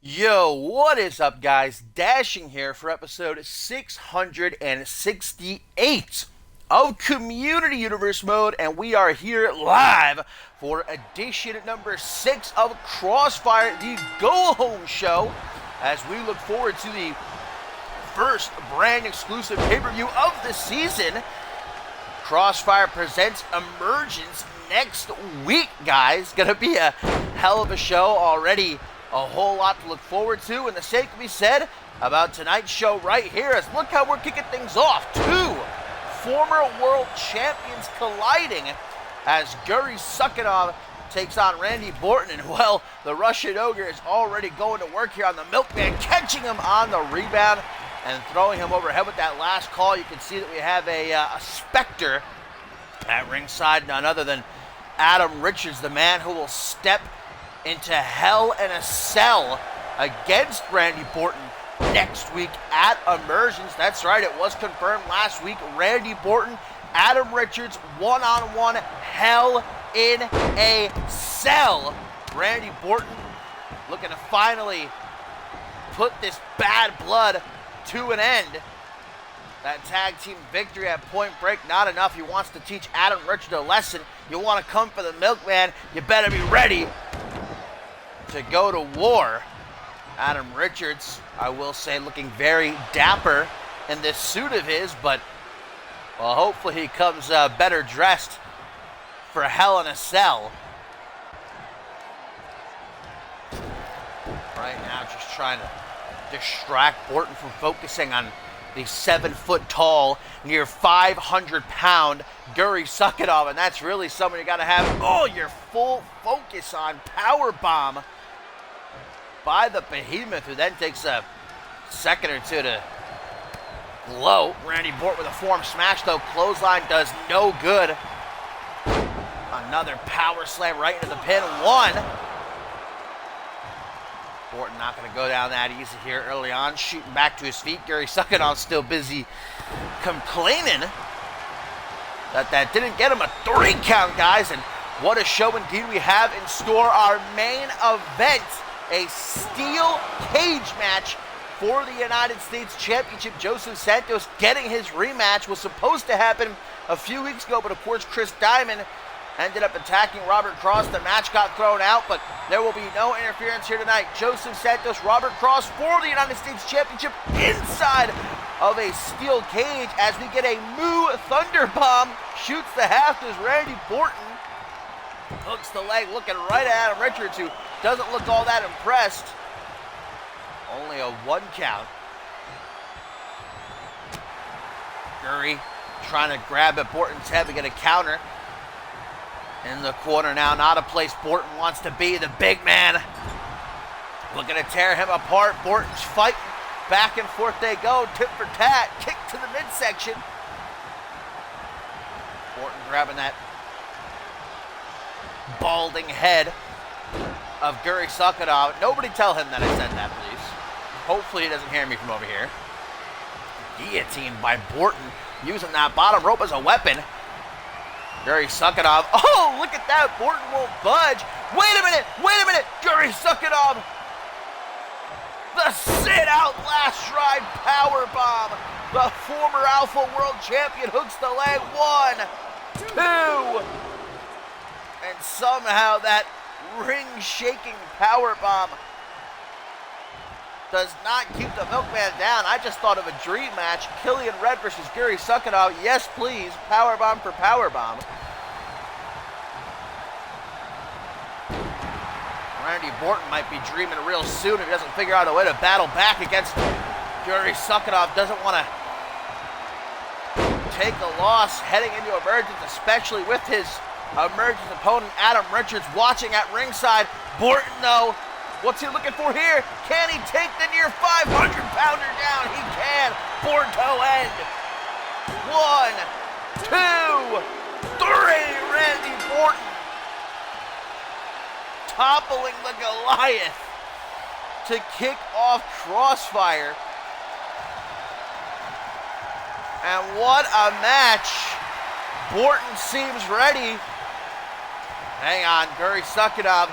Yo, what is up, guys? Dashing here for episode 668 of Community Universe Mode, and we are here live for edition number 6 of Crossfire, the go-home show, as we look forward to the first brand exclusive pay-per-view of the season. Crossfire presents Emergence next week, guys. Gonna be a hell of a show already. A whole lot to look forward to, and the same can be said about tonight's show right here, as look how we're kicking things off. Two former world champions colliding as Guri Sukanov takes on Randy Borton, and well, the Russian Ogre is already going to work here on the Milkman, catching him on the rebound and throwing him overhead with that last call. You can see that we have a specter at ringside, none other than Adam Richards, the man who will step into Hell in a Cell against Randy Borton next week at Emergence. That's right, it was confirmed last week. Randy Borton, Adam Richards, one-on-one Hell in a Cell. Randy Borton looking to finally put this bad blood to an end. That tag team victory at Point Break, not enough. He wants to teach Adam Richards a lesson. You want to come for the Milkman, you better be ready to go to war. Adam Richards, I will say, looking very dapper in this suit of his, but well, hopefully he comes better dressed for Hell in a Cell. Right now, just trying to distract Borton from focusing on the 7-foot-tall, near 500-pound Guri Sukanov, and that's really someone you got to have all your full focus on. Powerbomb by the Behemoth, who then takes a second or two to glow. Randy Borton with a form smash, though. Clothesline does no good. Another power slam right into the pin. One. Borton not going to go down that easy here early on, shooting back to his feet. Guri Sukanov still busy complaining that didn't get him a 3 count, guys. And what a show indeed we have in store. Our main event, a steel cage match for the United States Championship. Joseph Santos getting his rematch. Was supposed to happen a few weeks ago, but of course Chris Diamond ended up attacking Robert Cross. The match got thrown out, but there will be no interference here tonight. Joseph Santos, Robert Cross for the United States Championship inside of a steel cage as we get a Moo Thunderbomb. Shoots the half as Randy Borton hooks the leg, looking right at Adam Richards, who doesn't look all that impressed. Only a 1 count. Guri trying to grab at Borton's head. We get a counter. In the corner now, not a place Borton wants to be. The big man looking to tear him apart. Borton's fighting. Back and forth they go. Tit for tat. Kick to the midsection. Borton grabbing that balding head of Guri Sukanov. Nobody tell him that I said that, please. Hopefully he doesn't hear me from over here. Guillotined by Borton, using that bottom rope as a weapon. Guri Sukanov. Oh, look at that. Borton won't budge. Wait a minute. Guri Sukanov. The sit-out last ride powerbomb. The former Alpha World Champion hooks the leg. 1, 2. And somehow that ring-shaking powerbomb does not keep the Milkman down. I just thought of a dream match. Killian Red versus Guri Sukanov. Yes, please. Powerbomb for powerbomb. Randy Borton might be dreaming real soon if he doesn't figure out a way to battle back against Guri Sukanov. Doesn't want to take a loss heading into Emergence, especially with his Emergence opponent Adam Richards watching at ringside. Borton, though, what's he looking for here? Can he take the near 500-pounder down? He can. Borto end. 1, 2, 3. Randy Borton toppling the Goliath to kick off Crossfire. And what a match. Borton seems ready. Hang on, Guri Sukanov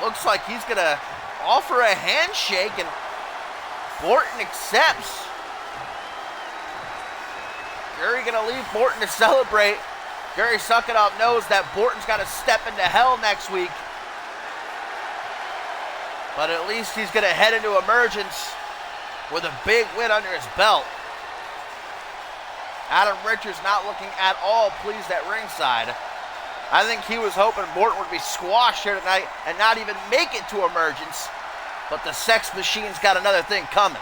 looks like he's going to offer a handshake, and Borton accepts. Gary going to leave Borton to celebrate. Gary Sucketup knows that Borton's got to step into hell next week. But at least he's going to head into Emergence with a big win under his belt. Adam Richards not looking at all pleased at ringside. I think he was hoping Borton would be squashed here tonight and not even make it to Emergence. But the Sex Machine's got another thing coming.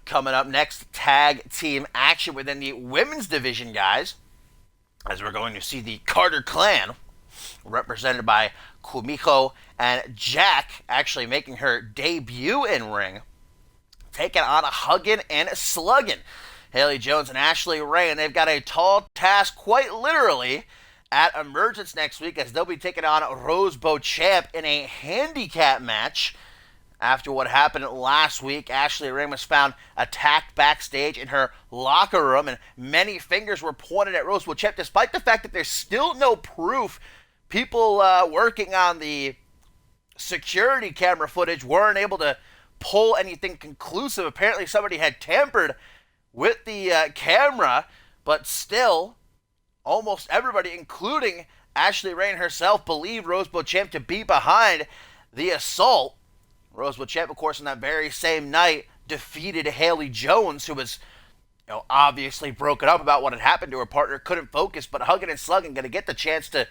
Coming up next, tag team action within the women's division, guys. As we're going to see the Carter Clan, represented by Kumiko and Jack, actually making her debut in ring, taking on Huggin and Sluggin. Haley Jones and Ashley Ray, and they've got a tall task, quite literally, at Emergence next week, as they'll be taking on Rose Beauchamp in a handicap match. After what happened last week, Ashley Ray was found attacked backstage in her locker room, and many fingers were pointed at Rose Beauchamp, despite the fact that there's still no proof. People working on the security camera footage weren't able to pull anything conclusive. Apparently somebody had tampered with the camera, but still, almost everybody, including Ashley Ray herself, believed Rose Beauchamp to be behind the assault. Rose Beauchamp, of course, on that very same night, defeated Haley Jones, who was, obviously broken up about what had happened to her partner, couldn't focus, but Huggin and Sluggin going to get the chance to,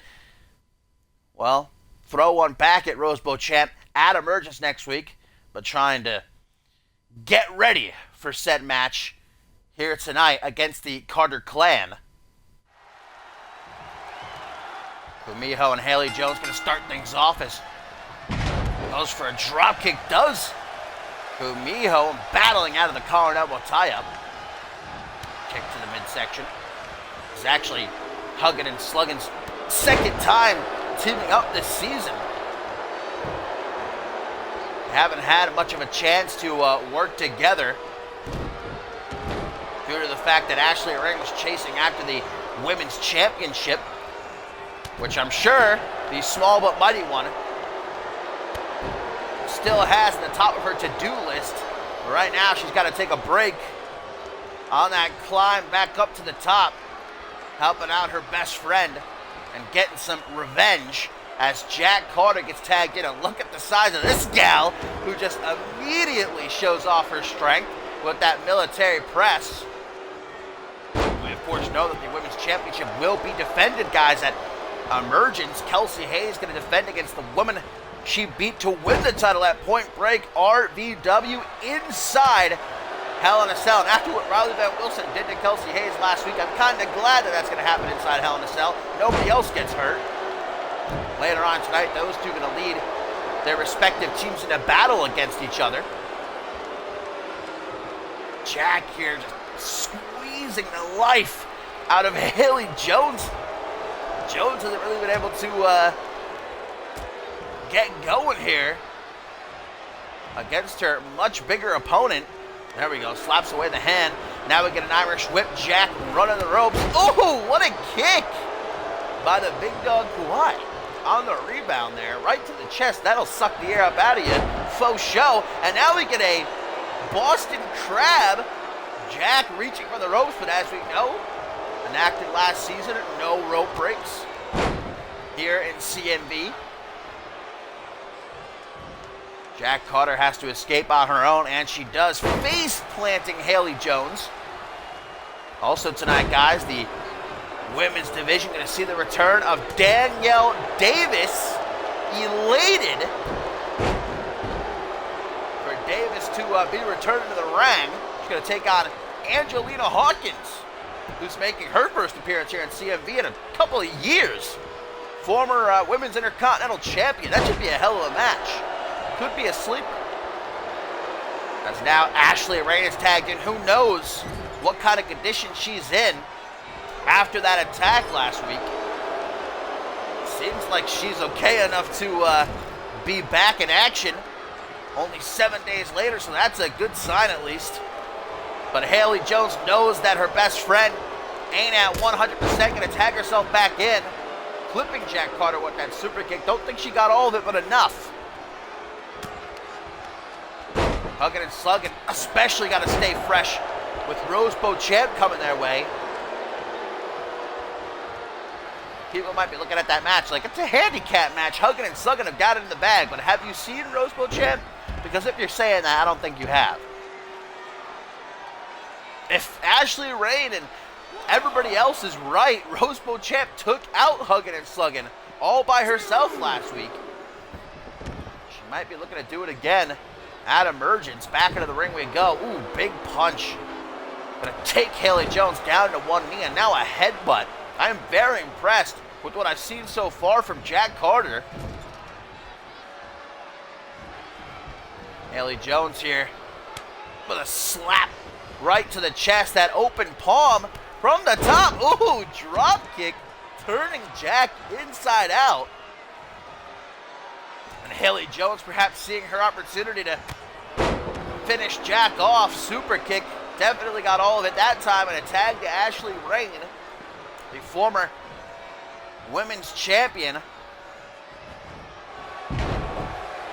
throw one back at Rose Beauchamp at Emergence next week, but trying to get ready for said match here tonight against the Carter Clan. Kumiho and Haley Jones going to start things off as goes for a dropkick, does. Kumiho battling out of the collar and elbow tie-up. Kick to the midsection. It's actually Huggin and Sluggin's second time teaming up this season. They haven't had much of a chance to work together due to the fact that Ashley Ray was chasing after the women's championship, which I'm sure the small but mighty one still has at the top of her to-do list. But right now, she's got to take a break on that climb back up to the top, helping out her best friend and getting some revenge as Jack Carter gets tagged in. And look at the size of this gal, who just immediately shows off her strength with that military press. We, of course, know that the Women's Championship will be defended, guys, at Emergence. Kelsey Hayes going to defend against the woman she beat to win the title at Point Break, RVW, inside Hell in a Cell. And after what Riley Van Wilson did to Kelsey Hayes last week, I'm kind of glad that that's going to happen inside Hell in a Cell. Nobody else gets hurt. Later on tonight, those two are going to lead their respective teams in a battle against each other. Jack here just squeezing the life out of Haley Jones. Jones hasn't really been able to get going here against her much bigger opponent. There we go, slaps away the hand. Now we get an Irish whip. Jack running the ropes. Oh, what a kick by the big dog Kawhi on the rebound there, right to the chest. That'll suck the air up out of you. Faux show. And now we get a Boston Crab. Jack reaching for the ropes, but as we know, enacted last season, no rope breaks here in CMV. Jack Carter has to escape on her own, and she does, face planting Haley Jones. Also tonight, guys, the women's division going to see the return of Danielle Davis. Elated for Davis to be returned to the ring. She's going to take on Angelina Hawkins, who's making her first appearance here in CMV in a couple of years. Former Women's Intercontinental Champion. That should be a hell of a match. Could be a sleeper. As now Ashley Ray is tagged in. Who knows what kind of condition she's in after that attack last week. Seems like she's okay enough to be back in action. only 7 days later, so that's a good sign at least. But Haley Jones knows that her best friend ain't at 100%, going to tag herself back in, clipping Jack Carter with that super kick. Don't think she got all of it, but enough. Hugging and slugging, especially got to stay fresh with Rose Beauchamp coming their way. People might be looking at that match like it's a handicap match. Hugging and slugging have got it in the bag, but have you seen Rose Beauchamp? Because if you're saying that, I don't think you have. If Ashley Rain and everybody else is right, Rose Beauchamp took out Hugging and Slugging all by herself last week. She might be looking to do it again at Emergence. Back into the ring we go. Ooh, big punch. Gonna take Haley Jones down to one knee, and now a headbutt. I am very impressed with what I've seen so far from Jack Carter. Haley Jones here with a slap right to the chest, that open palm from the top. Ooh, drop kick, turning Jack inside out. And Haley Jones perhaps seeing her opportunity to finish Jack off. Super kick, definitely got all of it that time, and a tag to Ashley Rain, the former women's champion.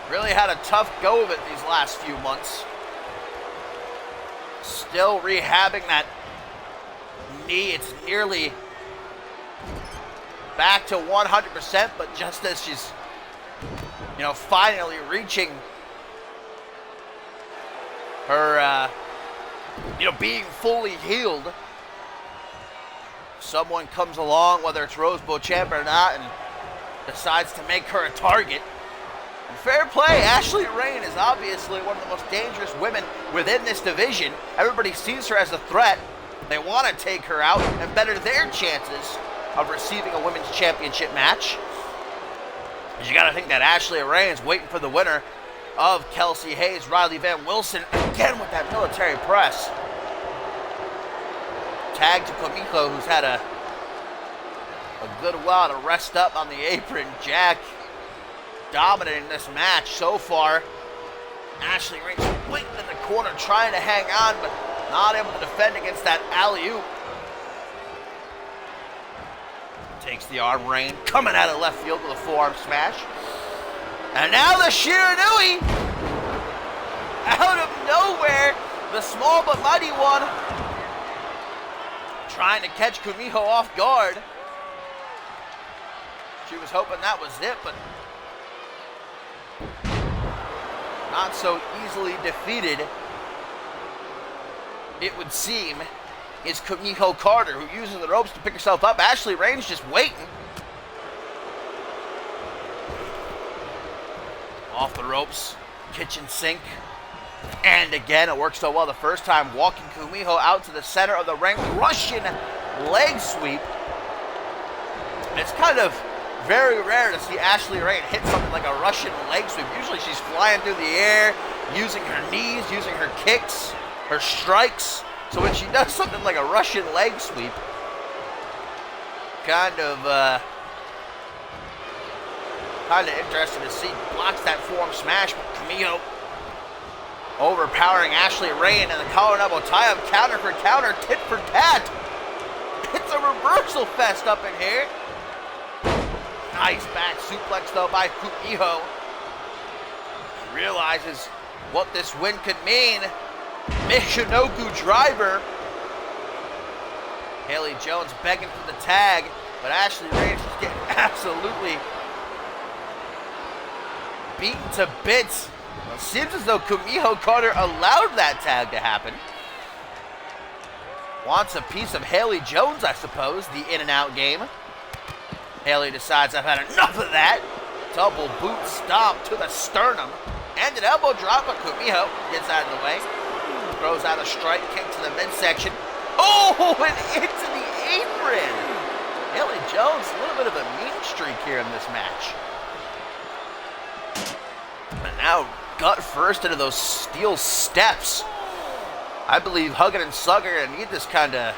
Really had a tough go of it these last few months. Still rehabbing that knee. It's nearly back to 100%, but just as she's, finally reaching her, being fully healed, someone comes along, whether it's Rose Beauchamp or not, and decides to make her a target. And fair play, Ashley Rain is obviously one of the most dangerous women within this division. Everybody sees her as a threat. They want to take her out and better their chances of receiving a women's championship match. Because you got to think that Ashley Rain is waiting for the winner of Kelsey Hayes, Riley Van Wilson, again with that military press. Tag to Kumiko, who's had a good while to rest up on the apron. Jack dominating this match so far. Ashley Rain waiting in the corner, trying to hang on, but not able to defend against that alley-oop. Takes the arm, Rain, coming out of left field with a forearm smash. And now the Shiranui, out of nowhere, the small but mighty one, trying to catch Kumiho off guard. She was hoping that was it, but not so easily defeated, it would seem, is Kumiho Carter, who uses the ropes to pick herself up. Ashley Rain's just waiting. Off the ropes, kitchen sink. And again, it worked so well the first time, walking Kumiho out to the center of the ring. Russian leg sweep. It's kind of very rare to see Ashley Rain hit something like a Russian leg sweep. Usually she's flying through the air, using her knees, using her kicks, her strikes. So when she does something like a Russian leg sweep, kind of interesting to see. Blocks that forearm smash, but Kumiho overpowering Ashley Rain, and the collar and elbow tie-up, counter for counter, tit for tat. It's a reversal fest up in here. Nice back suplex though by Kumiho. Realizes what this win could mean. Michinoku driver. Haley Jones begging for the tag, but Ashley Rain is getting absolutely beaten to bits. It seems as though Kumiho Carter allowed that tag to happen. Wants a piece of Haley Jones, I suppose, the in-and-out game. Haley decides, I've had enough of that. Double boot stomp to the sternum. And an elbow drop, but Kumiho gets out of the way. Throws out a strike kick to the midsection. Oh, and into the apron. Haley Jones, a little bit of a mean streak here in this match. But now gut first into those steel steps. I believe Huggin and Slugger are going to need this kind of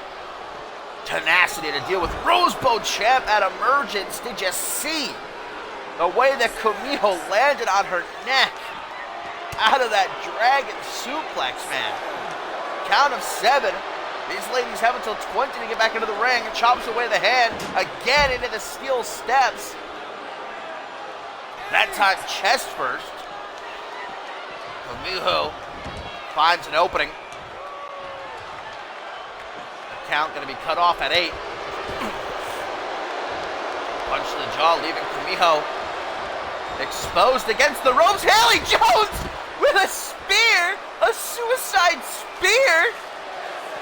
tenacity to deal with Rose Beauchamp at Emergence. Did you see the way that Kumiho landed on her neck? out of that dragon suplex, man. Count of 7. These ladies have until 20 to get back into the ring. Chops away the hand. Again into the steel steps. That time chest first. Miho finds an opening. The count going to be cut off at 8. Punch to the jaw, leaving Kumiho exposed against the ropes. Haley Jones with a spear, a suicide spear.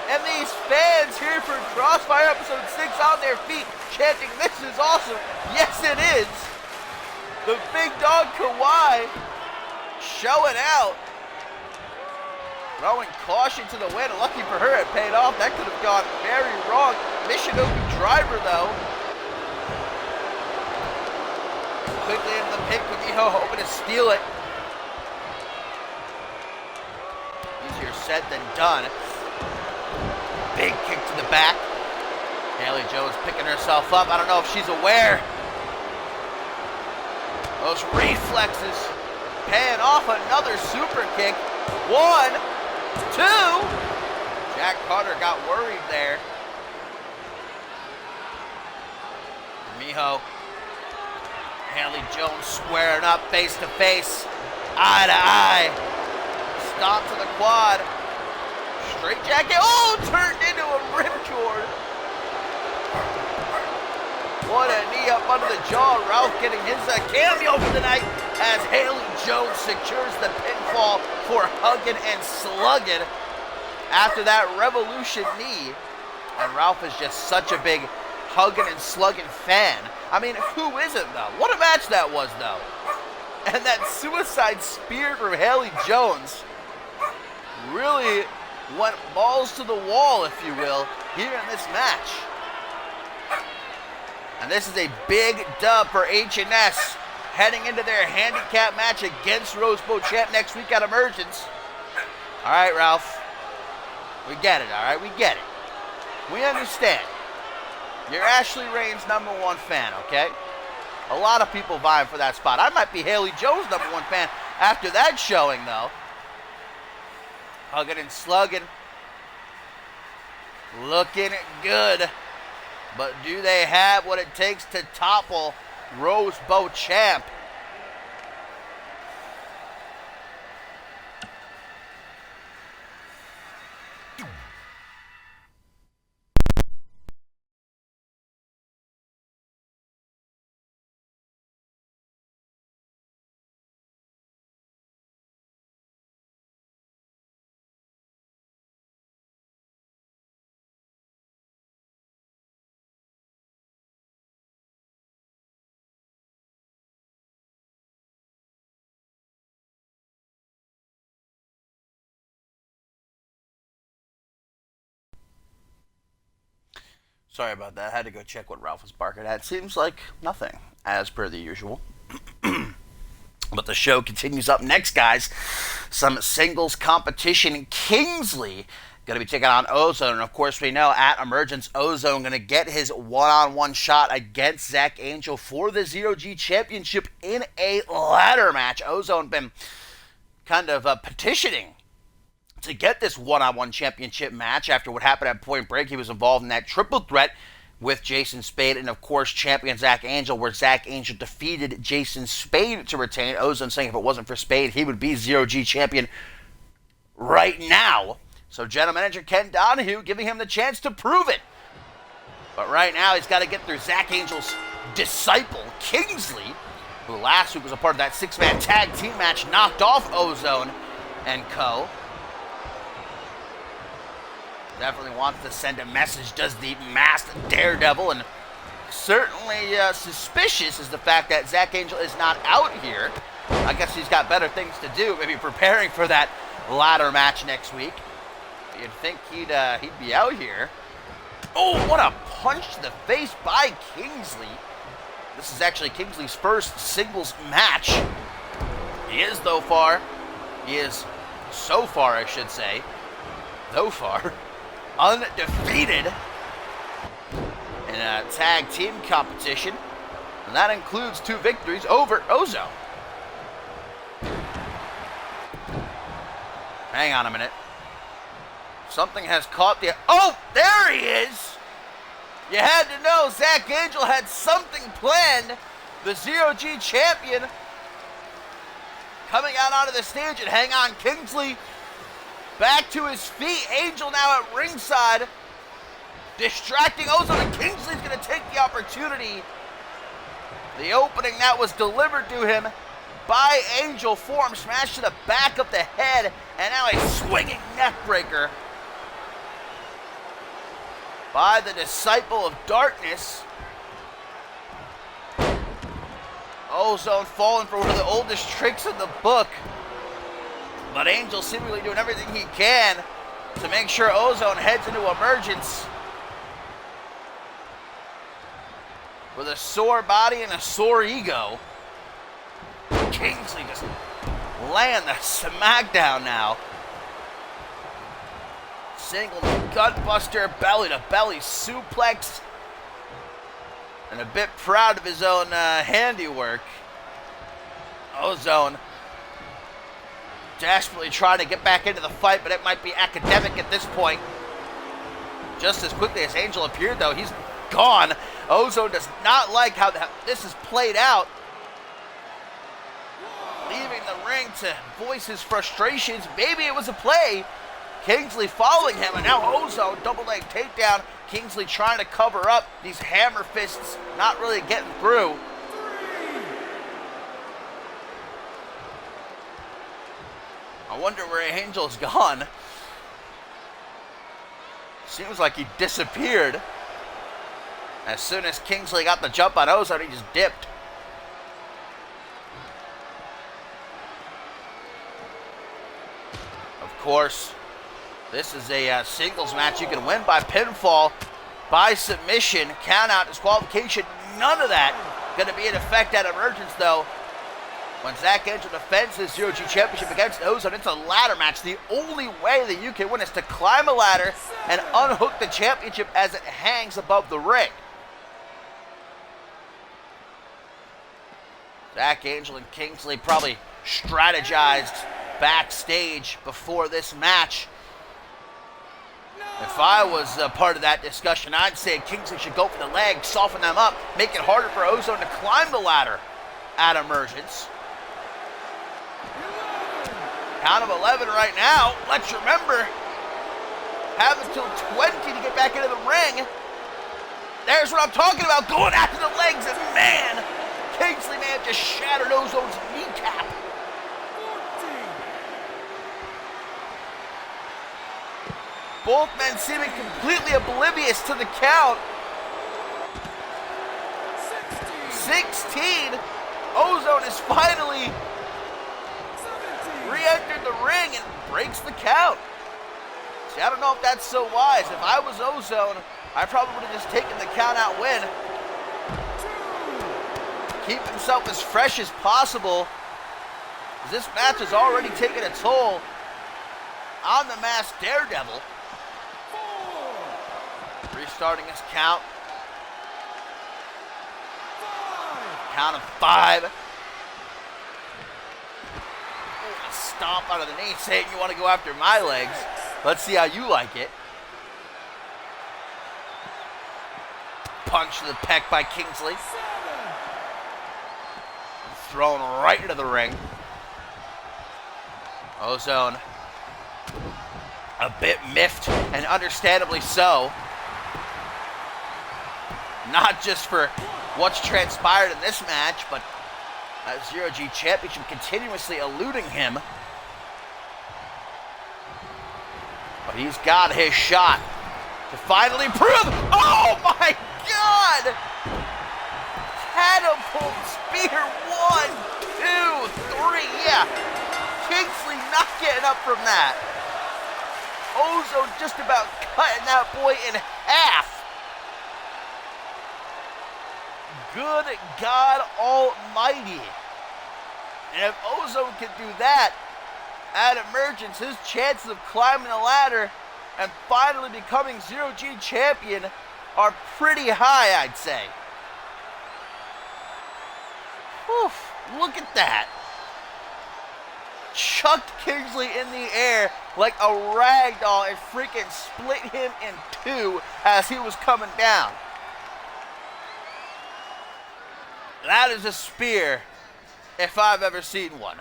And these fans here for Crossfire episode 6 on their feet chanting, "This is awesome." Yes, it is. The big dog Kawhi showing out. Throwing caution to the wind. Lucky for her, it paid off. That could have gone very wrong. Michinoku driver, though. Quickly into the pin. Kumiho hoping to steal it. Easier said than done. Big kick to the back. Haley Jones picking herself up. I don't know if she's aware. Those reflexes paying off. Another super kick. 1, 2. Jack Carter got worried there. Miho. Haley Jones squaring up face to face. Eye to eye. Stomp to the quad. Straight jacket. Oh, turned into a ripcord. What a knee up under the jaw. Ralph getting his cameo for the night as Haley Jones secures the pinfall for hugging and slugging after that Revolution knee. And Ralph is just such a big hugging and slugging fan. I mean, who isn't, though? What a match that was, though. And that suicide spear from Haley Jones really went balls to the wall, if you will, here in this match. And this is a big dub for H&S heading into their handicap match against Rose Beauchamp next week at Emergence. All right, Ralph. We get it, all right? We get it. We understand. You're Ashley Rain's #1 fan, okay? A lot of people vying for that spot. I might be Haley Jones' #1 fan after that showing, though. Hugging and slugging. Looking good. But do they have what it takes to topple Rose Beauchamp? Sorry about that. I had to go check what Ralph was barking at. Seems like nothing, as per the usual. But the show continues up next, guys. Some singles competition. Kingsley going to be taking on Ozone. And, of course, we know at Emergence, Ozone going to get his one-on-one shot against Zach Angel for the Zero-G Championship in a ladder match. Ozone been kind of petitioning to get this one-on-one championship match after what happened at Point Break. He was involved in that triple threat with Jason Spade and, of course, champion Zach Angel, where Zach Angel defeated Jason Spade to retain. Ozone saying if it wasn't for Spade, he would be Zero-G champion right now. So general manager Ken Donahue giving him the chance to prove it. But right now, he's got to get through Zach Angel's disciple, Kingsley, who last week was a part of that six-man tag team match, knocked off Ozone and co. Definitely wants to send a message, does the masked Daredevil, and certainly suspicious is the fact that Zach Angel is not out here. I guess he's got better things to do, maybe preparing for that ladder match next week. You'd think he'd be out here. Oh, what a punch to the face by Kingsley. This is actually Kingsley's first singles match. He is so far, I should say, so far, undefeated in a tag team competition, and that includes 2 victories over Ozone. Hang on a minute. Something has caught the... Oh, there he is! You had to know Zach Angel had something planned. The Zero-G champion coming out onto the stage, and hang on, Kingsley back to his feet. Angel now at ringside, distracting Ozone, and Kingsley's going to take the opportunity. The opening that was delivered to him by Angel, forearm smash to the back of the head, and now a swinging neck breaker by the Disciple of Darkness. Ozone falling for one of the oldest tricks in the book, but Angel seemingly doing everything he can to make sure Ozone heads into emergence with a sore body and a sore ego. Kingsley just laying the smackdown now. Single gutbuster, belly to belly suplex. And a bit proud of his own handiwork. Ozone desperately trying to get back into the fight, but it might be academic at this point. Just as quickly as Angel appeared, though, he's gone. Ozone does not like how this is played out. Leaving the ring to voice his frustrations. Maybe it was a play. Kingsley following him, and now Ozone double leg takedown. Kingsley trying to cover up these hammer fists, not really getting through. I wonder where Angel's gone. Seems like he disappeared. As soon as Kingsley got the jump on Ozone, he just dipped. Of course, this is a singles match. You can win by pinfall, by submission, count out, disqualification. None of that going to be in effect at emergence, though. When Zach Angel defends his Zero-G championship against Ozone, it's a ladder match. The only way that you can win is to climb a ladder and unhook the championship as it hangs above the ring. Zach Angel and Kingsley probably strategized backstage before this match. If I was a part of that discussion, I'd say Kingsley should go for the legs, soften them up, make it harder for Ozone to climb the ladder at emergence. Count of 11 right now. Let's remember, have until 20 to get back into the ring. There's what I'm talking about, going after the legs, and man, Kingsley may have just shattered Ozone's kneecap. Both men seeming completely oblivious to the count. 16. Ozone has finally re-entered the ring and breaks the count. See, I don't know if that's so wise. If I was Ozone, I probably would have just taken the count out win. Keep himself as fresh as possible. This match has already taken a toll on the masked Daredevil. Restarting his count. Count of 5. Ooh, a stomp out of the knee, saying you want to go after my legs. Let's see how you like it. Punch to the pec by Kingsley. Thrown right into the ring. Ozone a bit miffed, and understandably so. Not just for what's transpired in this match, but that Zero-G championship continuously eluding him. But he's got his shot to finally prove. Oh my God! Catapult spear, 1, 2, 3. Yeah, Kingsley not getting up from that. Ozone just about cutting that boy in half. Good God Almighty. And if Ozone can do that at emergence, his chances of climbing the ladder and finally becoming Zero-G champion are pretty high, I'd say. Whew, look at that. Chucked Kingsley in the air, like a rag doll and freaking split him in two as he was coming down. That is a spear if I've ever seen one.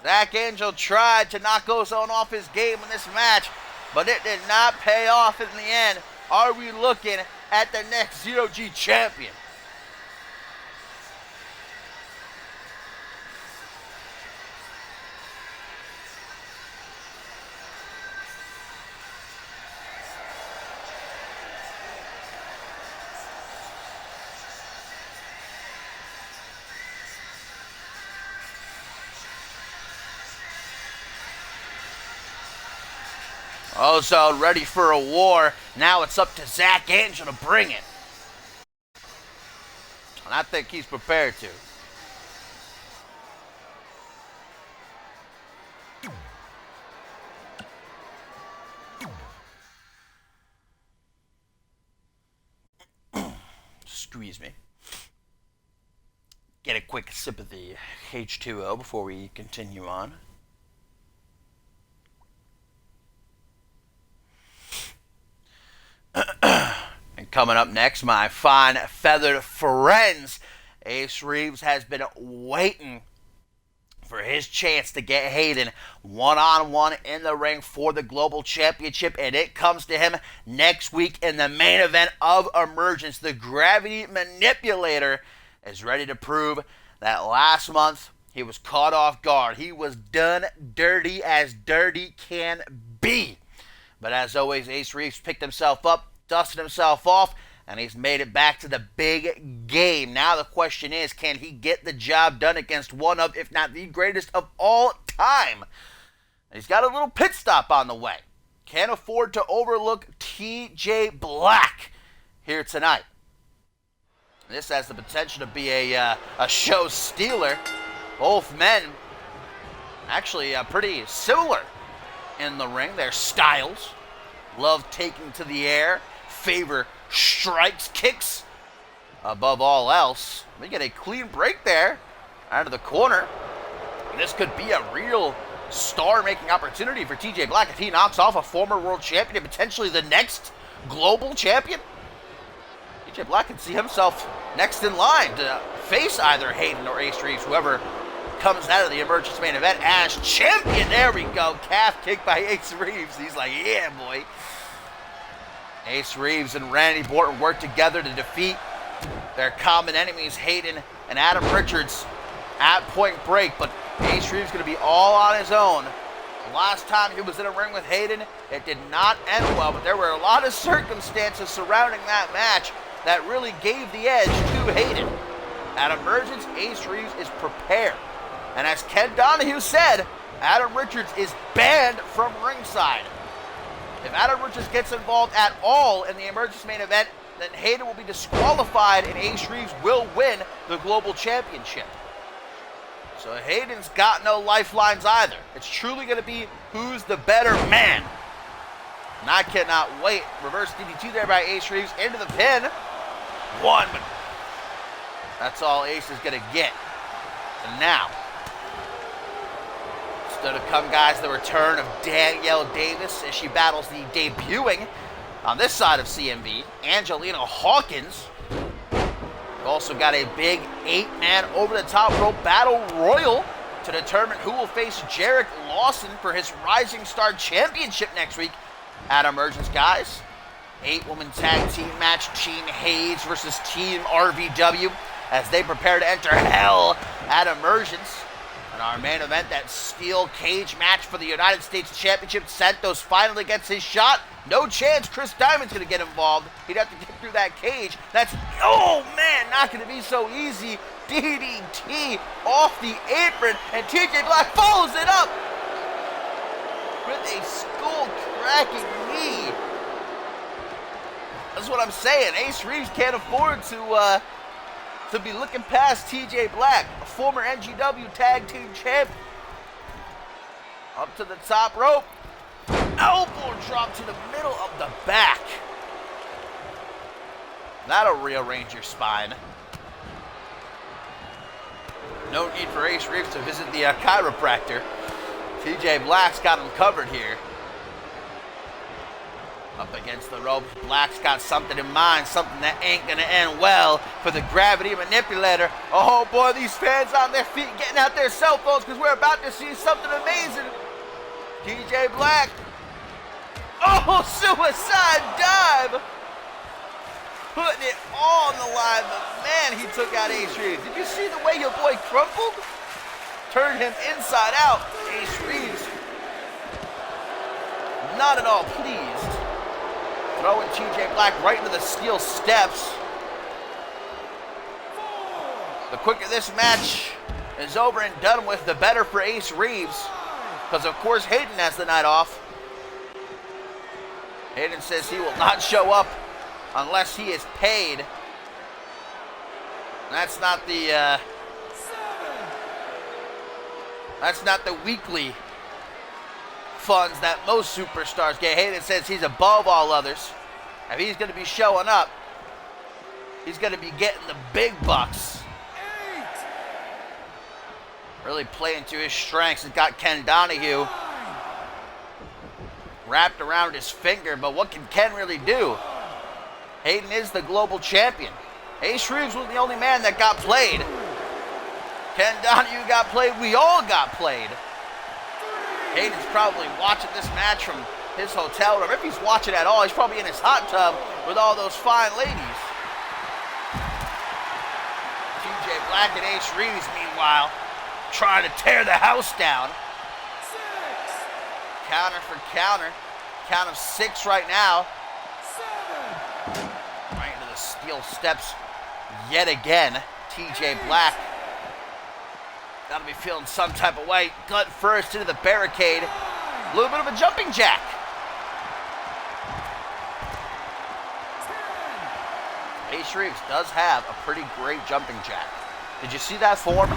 Zach Angel tried to knock Ozone off his game in this match, but it did not pay off in the end. Are we looking at the next Zero-G champion? Ozone ready for a war. Now it's up to Zach Angel to bring it. And I think he's prepared to. Squeeze me. Get a quick sip of the H2O before we continue on. And coming up next, my fine feathered friends, Ace Reeves has been waiting for his chance to get Hayden one-on-one in the ring for the Global Championship, and it comes to him next week in the main event of Emergence. The Gravity Manipulator is ready to prove that last month he was caught off guard. He was done dirty as dirty can be. But as always, Ace Reeves picked himself up, dusted himself off, and he's made it back to the big game. Now the question is, can he get the job done against one of, if not the greatest of all time? And he's got a little pit stop on the way. Can't afford to overlook TJ Black here tonight. This has the potential to be a show stealer. Both men actually pretty similar in the ring. Their styles, love taking to the air, favor strikes, kicks. Above all else, we get a clean break there out of the corner. And this could be a real star-making opportunity for TJ Black if he knocks off a former world champion and potentially the next global champion. TJ Black can see himself next in line to face either Hayden or Ace Reeves, whoever comes out of the Emergence main event as champion. There we go. Calf kick by Ace Reeves. He's like, yeah, boy. Ace Reeves and Randy Borton work together to defeat their common enemies, Hayden and Adam Richards, at Point Break. But Ace Reeves is going to be all on his own. The last time he was in a ring with Hayden, it did not end well, but there were a lot of circumstances surrounding that match that really gave the edge to Hayden. At Emergence, Ace Reeves is prepared. And as Ken Donahue said, Adam Richards is banned from ringside. If Adam Richards gets involved at all in the Emergence main event, then Hayden will be disqualified and Ace Reeves will win the Global Championship. So Hayden's got no lifelines either. It's truly going to be who's the better man. And I cannot wait. Reverse DDT there by Ace Reeves into the pin. One, but that's all Ace is going to get. And now, still to come, guys, the return of Danielle Davis as she battles the debuting on this side of CMV, Angelina Hawkins. We've also got a big 8-man over-the-top rope battle royal to determine who will face Jarek Lawson for his Rising Star Championship next week at Emergence, guys. 8-woman tag team match, Team Hayes versus Team RVW as they prepare to enter hell at Emergence. In our main event, that steel cage match for the United States Championship, Santos finally gets his shot. No chance Chris Diamond's going to get involved. He'd have to get through that cage. That's, oh man, not going to be so easy. DDT off the apron, and TJ Black follows it up with a skull-cracking knee. That's what I'm saying. Ace Reeves can't afford to be looking past TJ Black, a former NGW Tag Team Champion. Up to the top rope. Elbow drop to the middle of the back. That'll rearrange your spine. No need for Ace Reeves to visit the chiropractor. TJ Black's got him covered here. Up against the ropes, Black's got something in mind, something that ain't gonna end well for the Gravity Manipulator. Oh boy, these fans on their feet getting out their cell phones because we're about to see something amazing. TJ Black. Oh, suicide dive. Putting it all on the line, but man, he took out Ace Reeves. Did you see the way your boy crumpled? Turned him inside out. Ace Reeves, not at all pleased. Throwing TJ Black right into the steel steps. The quicker this match is over and done with, the better for Ace Reeves. Because, of course, Hayden has the night off. Hayden says he will not show up unless he is paid. That's not the weekly funds that most superstars get. Hayden says he's above all others. If he's going to be showing up, he's going to be getting the big bucks. Really playing to his strengths. He's got Ken Donahue wrapped around his finger, but what can Ken really do? Hayden is the global champion. Ace Reeves was the only man that got played. Ken Donahue got played. We all got played. Hayden's probably watching this match from his hotel room. If he's watching at all, he's probably in his hot tub with all those fine ladies. TJ Black and Ace Reeves, meanwhile, trying to tear the house down. Counter for counter. Count of 6 right now. Right into the steel steps yet again. TJ Black got to be feeling some type of way. Gut first into the barricade. A little bit of a jumping jack. Ace Reeves does have a pretty great jumping jack. Did you see that form?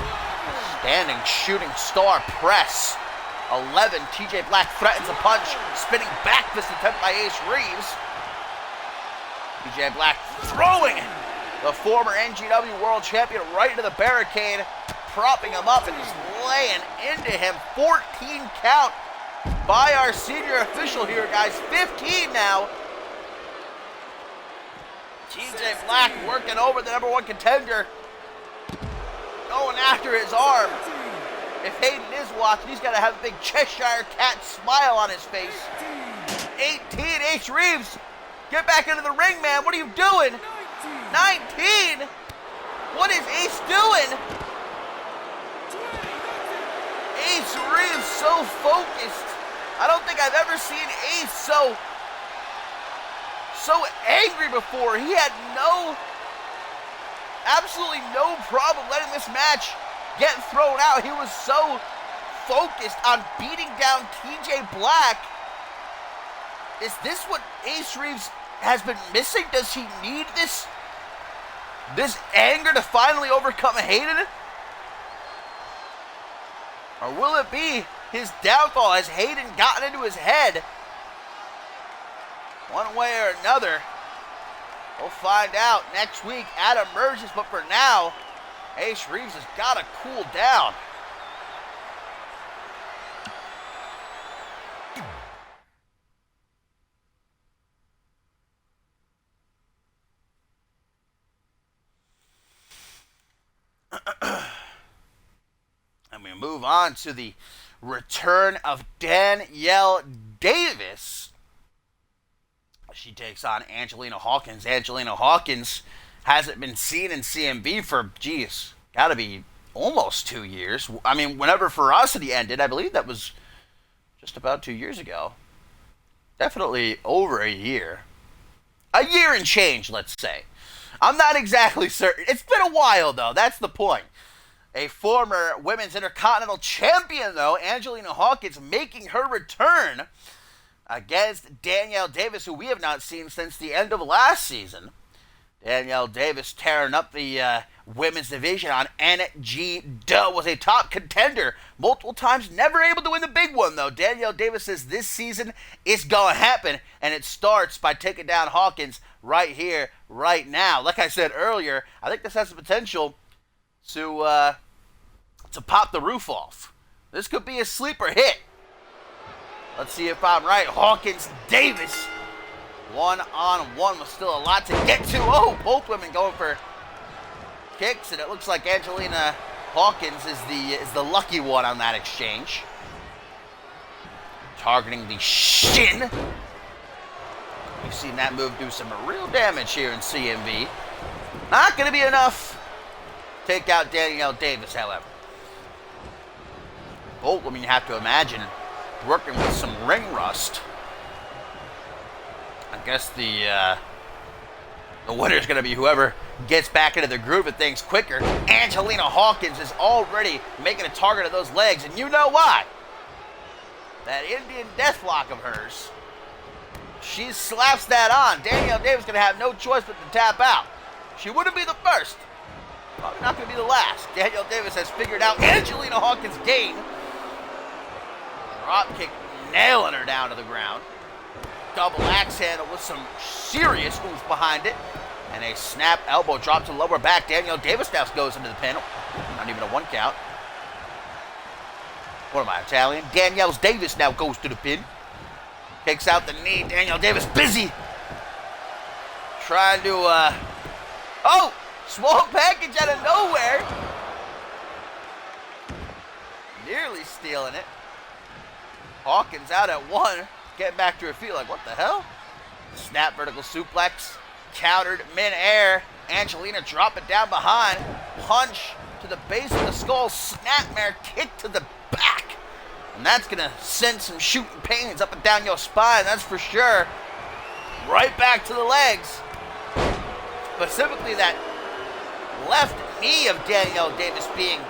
Standing shooting star press. 11. TJ Black threatens a punch. Spinning back fist attempt by Ace Reeves. TJ Black throwing the former NGW World Champion right into the barricade. Propping him up and just laying into him. 14 count by our senior official here, guys. 15 now. TJ Black working over the number 1 contender. Going after his arm. If Hayden is watching, he's got to have a big Cheshire Cat smile on his face. 18, Ace Reeves. Get back into the ring, man. What are you doing? 19. What is Ace doing? Ace Reeves so focused. I don't think I've ever seen Ace so angry before. He had absolutely no problem letting this match get thrown out. He was so focused on beating down TJ Black. Is this what Ace Reeves has been missing? Does he need this anger to finally overcome Hayden? Or will it be his downfall? Has Hayden gotten into his head? One way or another. We'll find out next week at Emergence. But for now, Ace Reeves has got to cool down. And we move on to the return of Danielle Davis. She takes on Angelina Hawkins. Angelina Hawkins hasn't been seen in CMV for, gotta be almost 2 years. I mean, whenever Ferocity ended, I believe that was just about 2 years ago. Definitely over a year. A year and change, let's say. I'm not exactly certain. It's been a while, though. That's the point. A former Women's Intercontinental Champion, though, Angelina Hawkins, making her return against Danielle Davis, who we have not seen since the end of last season. Danielle Davis tearing up the women's division on NGW, was a top contender multiple times, never able to win the big one, though. Danielle Davis says this season it's going to happen, and it starts by taking down Hawkins right here, right now. Like I said earlier, I think this has the potential to pop the roof off. This could be a sleeper hit. Let's see if I'm right. Hawkins, Davis. One-on-one with still a lot to get to. Oh, both women going for kicks, and it looks like Angelina Hawkins is the lucky one on that exchange. Targeting the shin. We've seen that move do some real damage here in CMV. Not going to be enough. Take out Danielle Davis, however. Both women, you have to imagine, working with some ring rust. I guess the winner is going to be whoever gets back into the groove of things quicker. Angelina Hawkins is already making a target of those legs, and you know why. That Indian deathlock of hers, she slaps that on. Danielle Davis is going to have no choice but to tap out. She wouldn't be the first. Probably not going to be the last. Danielle Davis has figured out Angelina Hawkins' game. Drop kick nailing her down to the ground. Double axe handle with some serious oomph behind it. And a snap elbow drop to the lower back. Danielle Davis now goes into the pin. Not even a one count. What am I, Italian? Danielle Davis now goes to the pin. Kicks out the knee. Danielle Davis busy. Trying to, oh! Small package out of nowhere. Nearly stealing it. Hawkins out at one. Getting back to her feet like, what the hell? Snap vertical suplex. Countered mid-air. Angelina drop it down behind. Punch to the base of the skull. Snapmare kick to the back. And that's going to send some shooting pains up and down your spine, that's for sure. Right back to the legs. Specifically that left knee of Danielle Davis being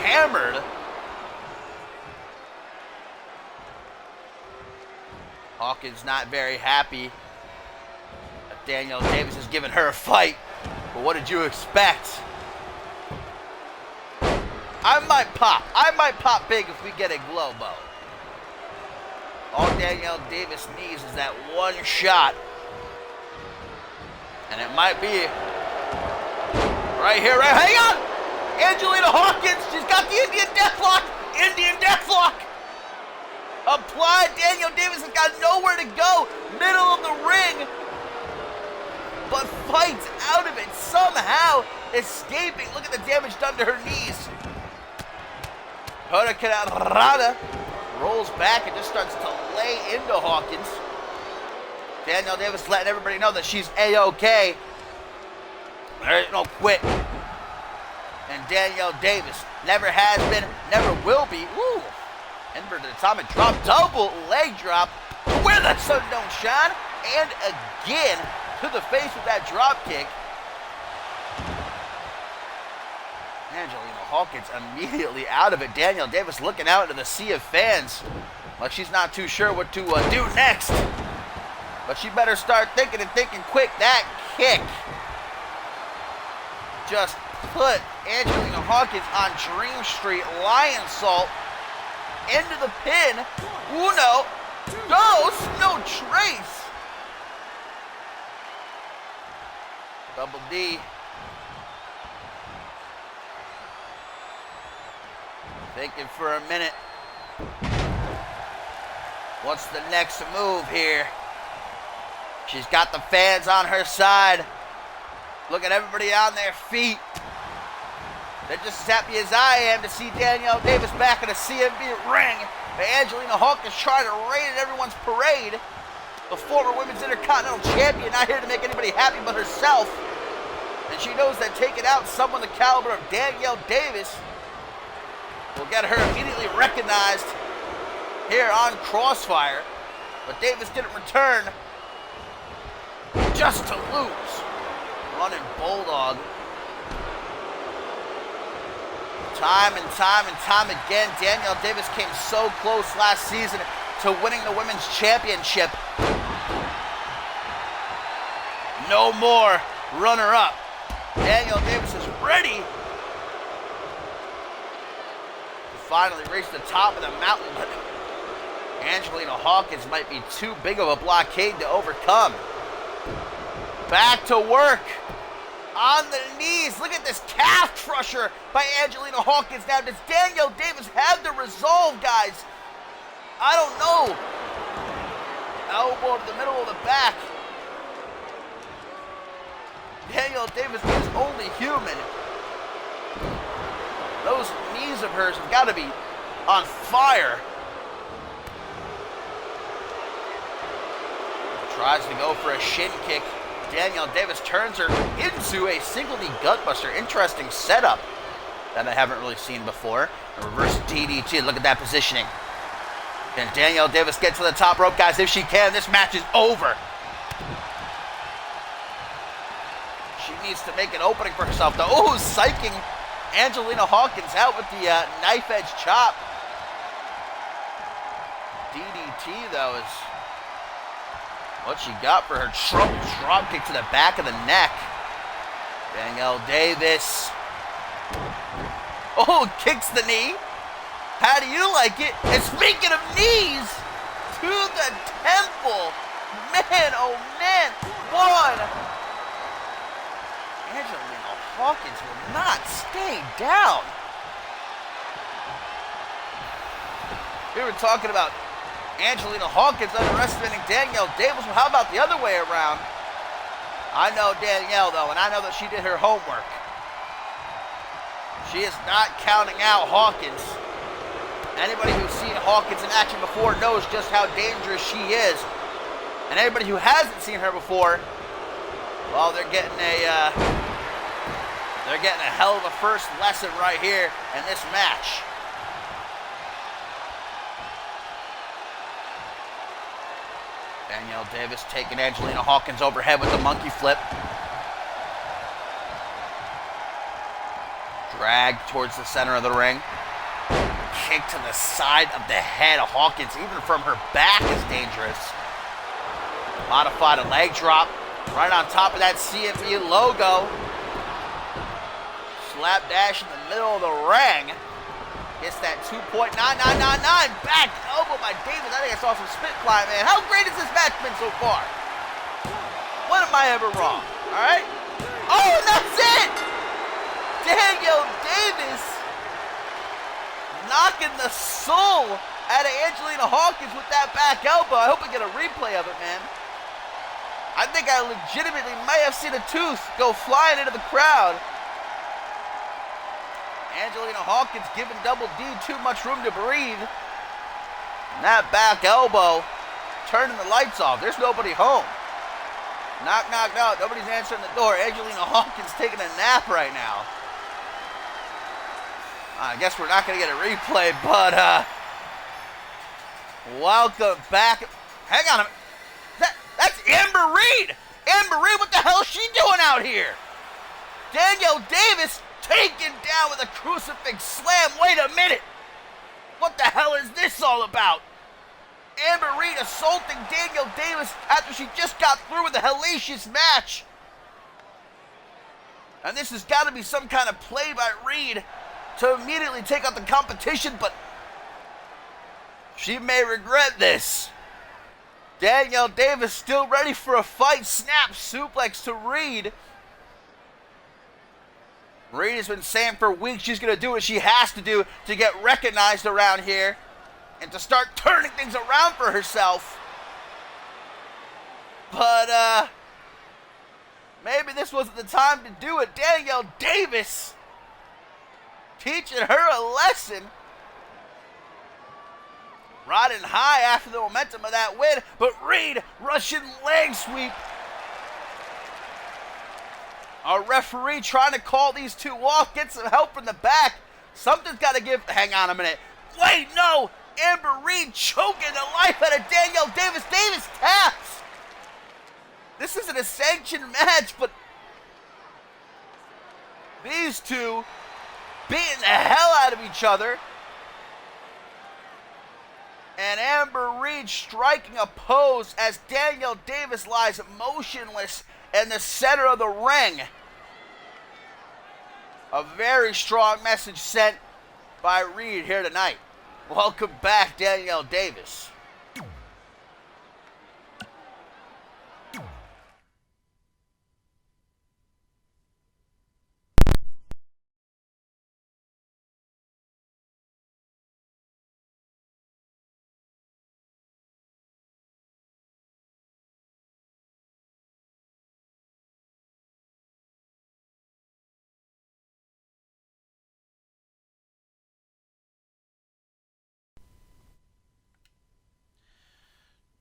hammered. Hawkins not very happy that Danielle Davis has given her a fight. But what did you expect? I might pop big if we get a glow bow. All Danielle Davis needs is that one shot. And it might be right here, right? Hang on! Angelina Hawkins, she's got the Indian Deathlock! Indian Deathlock! Applied, Danielle Davis has got nowhere to go. Middle of the ring. But fights out of it, somehow escaping. Look at the damage done to her knees. Hurricanrana rolls back and just starts to lay into Hawkins. Danielle Davis letting everybody know that she's A-OK. There ain't no quit. And Danielle Davis never has been, never will be. Woo! Inverted atomic drop, double leg drop. Where the sun don't shine. And again to the face with that drop kick. Angelina Hawkins immediately out of it. Danielle Davis looking out into the sea of fans like she's not too sure what to do next. But she better start thinking and thinking quick. That kick just put Angelina Hawkins on Dream Street. Lion Salt into the pin. Uno, dos, no trace. Double D. Thinking for a minute. What's the next move here? She's got the fans on her side. Look at everybody on their feet. They're just as happy as I am to see Danielle Davis back in a CMV ring. But Angelina Hawkins trying to rain at everyone's parade. The former Women's Intercontinental Champion, not here to make anybody happy but herself. And she knows that taking out someone the caliber of Danielle Davis will get her immediately recognized here on Crossfire. But Davis didn't return just to lose. Running Bulldog. Time and time again, Danielle Davis came so close last season to winning the Women's Championship. No more runner-up. Danielle Davis is ready to finally reach the top of the mountain, but Angelina Hawkins might be too big of a blockade to overcome. Back to work. On the knees. Look at this calf crusher by Angelina Hawkins. Now, does Danielle Davis have the resolve, guys, I don't know. Elbow to the middle of the back. Danielle Davis is only human. Those knees of hers have got to be on fire. Tries to go for a shin kick. Danielle Davis turns her into a single knee gutbuster. Interesting setup that I haven't really seen before. A reverse DDT. Look at that positioning. Can Danielle Davis get to the top rope, guys? If she can, this match is over. She needs to make an opening for herself, though. Oh, psyching Angelina Hawkins out with the knife edge chop. DDT, though, is what she got for her drop kick to the back of the neck. Danielle Davis. Oh, kicks the knee. How do you like it? And speaking of knees, to the temple. Man, oh man. One. Angelina Hawkins will not stay down. We were talking about Angelina Hawkins underestimating Danielle Davis. Well, how about the other way around? I know Danielle, though, and I know that she did her homework. She is not counting out Hawkins. Anybody who's seen Hawkins in action before knows just how dangerous she is. And anybody who hasn't seen her before, well, they're getting a hell of a first lesson right here in this match. Danielle Davis taking Angelina Hawkins overhead with the monkey flip. Drag towards the center of the ring. Kick to the side of the head of Hawkins, even from her back, is dangerous. Modified a leg drop right on top of that CMV logo. Slapdash in the middle of the ring. Gets that 2.9999 back elbow by Davis. I think I saw some spit fly, man. How great has this match been so far? When am I ever wrong? All right? Oh, and that's it! Danielle Davis knocking the soul out of Angelina Hawkins with that back elbow. I hope we get a replay of it, man. I think I legitimately may have seen a tooth go flying into the crowd. Angelina Hawkins giving Double D too much room to breathe. And that back elbow turning the lights off. There's nobody home. Knock, knock, knock. Nobody's answering the door. Angelina Hawkins taking a nap right now. I guess we're not going to get a replay, but welcome back. Hang on a minute. That's Amber Reed. Amber Reed, what the hell is she doing out here? Danielle Davis taken down with a crucifix slam. Wait a minute. What the hell is this all about? Amber Reed assaulting Danielle Davis after she just got through with a hellacious match. And this has got to be some kind of play by Reed to immediately take out the competition, but she may regret this. Danielle Davis still ready for a fight. Snap suplex to Reed. Reed has been saying for weeks she's going to do what she has to do to get recognized around here and to start turning things around for herself. But, maybe this wasn't the time to do it. Danielle Davis teaching her a lesson. Riding high after the momentum of that win, but Reed, Russian leg sweep. Our referee trying to call these two off, get some help from the back. Something's got to give. Hang on a minute. Wait, no. Amber Reed choking the life out of Danielle Davis. Davis taps. This isn't a sanctioned match, but these two beating the hell out of each other. And Amber Reed striking a pose as Danielle Davis lies motionless in the center of the ring. A very strong message sent by Reed here tonight. Welcome back, Danielle Davis.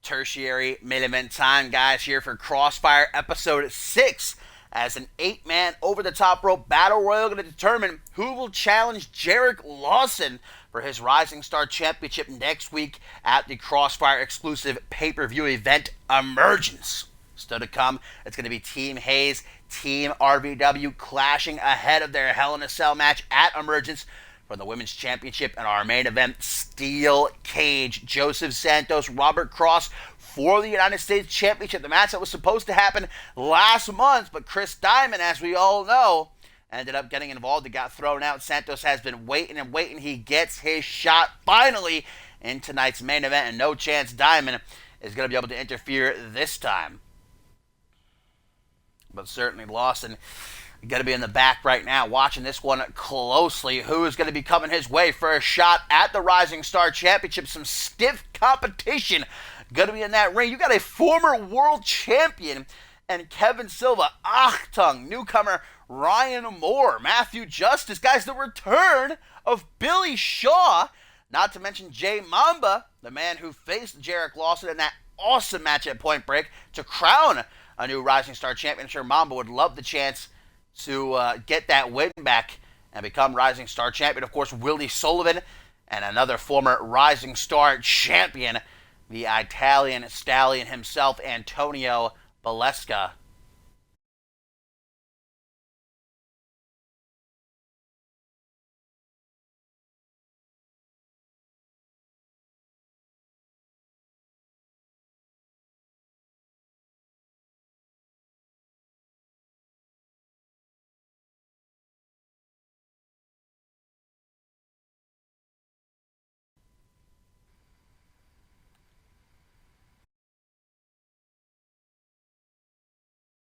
Tertiary main event time, guys, here for Crossfire episode 6. As an 8-man over-the-top rope battle royal going to determine who will challenge Jarek Lawson for his Rising Star Championship next week at the Crossfire exclusive pay-per-view event Emergence. Still to come, it's going to be Team Hayes, Team RVW clashing ahead of their Hell in a Cell match at Emergence for the Women's Championship, and our main event, Steel Cage. Joseph Santos, Robert Cross for the United States Championship. The match that was supposed to happen last month, but Chris Diamond, as we all know, ended up getting involved. He got thrown out. Santos has been waiting and waiting. He gets his shot finally in tonight's main event, and no chance Diamond is going to be able to interfere this time. But certainly Lawson going to be in the back right now watching this one closely. Who is going to be coming his way for a shot at the Rising Star Championship? Some stiff competition going to be in that ring. You got a former world champion and Kevin Silva, Achtung, newcomer Ryan Moore, Matthew Justice. Guys, the return of Billy Shaw, not to mention Jay Mamba, the man who faced Jarek Lawson in that awesome match at Point Break to crown a new Rising Star champion. I'm sure Mamba would love the chance to get that win back and become Rising Star champion. Of course, Willie Sullivan and another former Rising Star champion, the Italian stallion himself, Antonio Balesca.